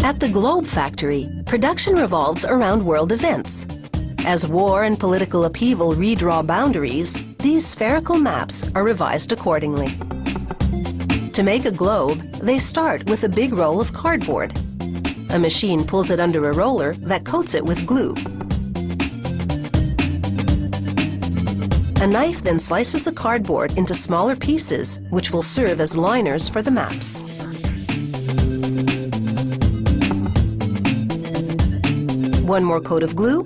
At the Globe Factory, production revolves around world events. As war and political upheaval redraw boundaries, these spherical maps are revised accordingly. To make a globe, they start with a big roll of cardboard. A machine pulls it under a roller that coats it with glue. A knife then slices the cardboard into smaller pieces, which will serve as liners for the maps. One more coat of glue,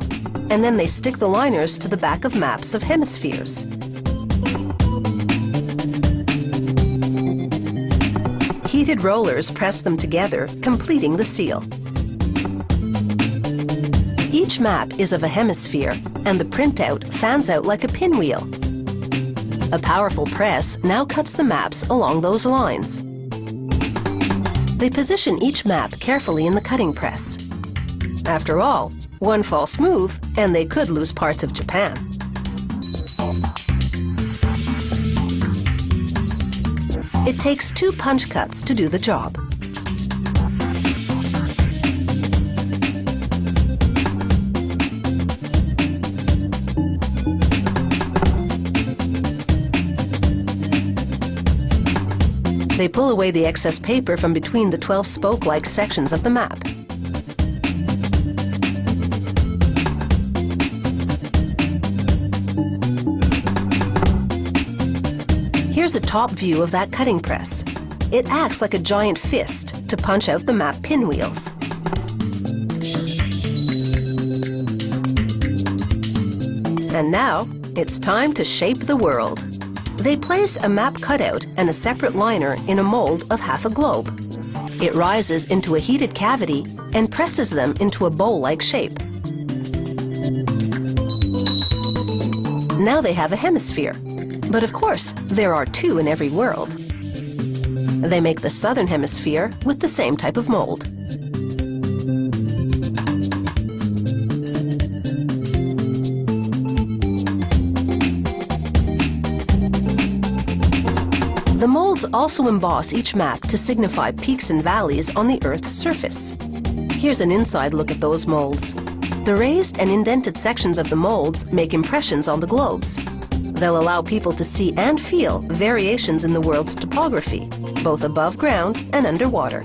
and then they stick the liners to the back of maps of hemispheres. Heated rollers press them together, completing the seal. Each map is of a hemisphere, and the printout fans out like a pinwheel. A powerful press now cuts the maps along those lines. They position each map carefully in the cutting press. After all, one false move, and they could lose parts of Japan. It takes 2 punch cuts to do the job. They pull away the excess paper from between the 12 spoke-like sections of the map. Here's a top view of that cutting press. It acts like a giant fist to punch out the map pinwheels. And now, it's time to shape the world. They place a map cutout and a separate liner in a mold of half a globe. It rises into a heated cavity and presses them into a bowl-like shape. Now they have a hemisphere. But of course, there are 2 in every world. They make the southern hemisphere with the same type of mold. The molds also emboss each map to signify peaks and valleys on the Earth's surface. Here's an inside look at those molds. The raised and indented sections of the molds make impressions on the globes. They'll allow people to see and feel variations in the world's topography, both above ground and underwater.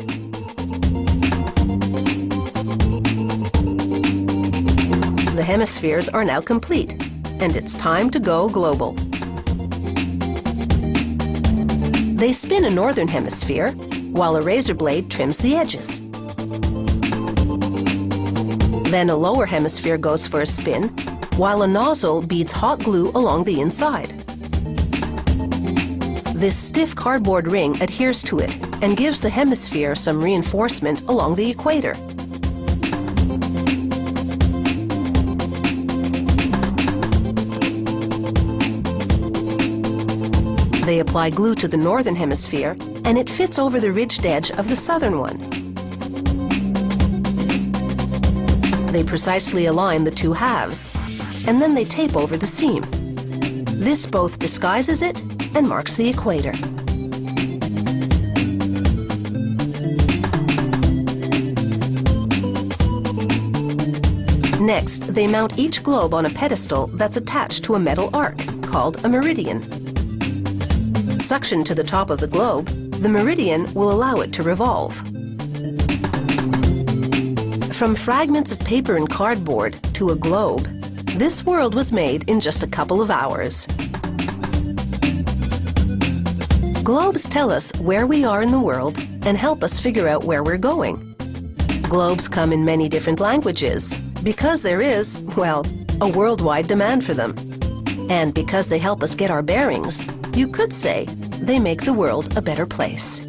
The hemispheres are now complete, and it's time to go global. They spin a northern hemisphere, while a razor blade trims the edges. Then a lower hemisphere goes for a spin, while a nozzle beads hot glue along the inside. This stiff cardboard ring adheres to it and gives the hemisphere some reinforcement along the equator. They apply glue to the northern hemisphere, and it fits over the ridged edge of the southern one. They precisely align the 2 halves, and then they tape over the seam. This both disguises it and marks the equator. Next, they mount each globe on a pedestal that's attached to a metal arc, called a meridian. Suctioned to the top of the globe, the meridian will allow it to revolve. From fragments of paper and cardboard to a globe, this world was made in just a couple of hours. Globes tell us where we are in the world and help us figure out where we're going. Globes come in many different languages because there is, well, a worldwide demand for them. And because they help us get our bearings, you could say they make the world a better place.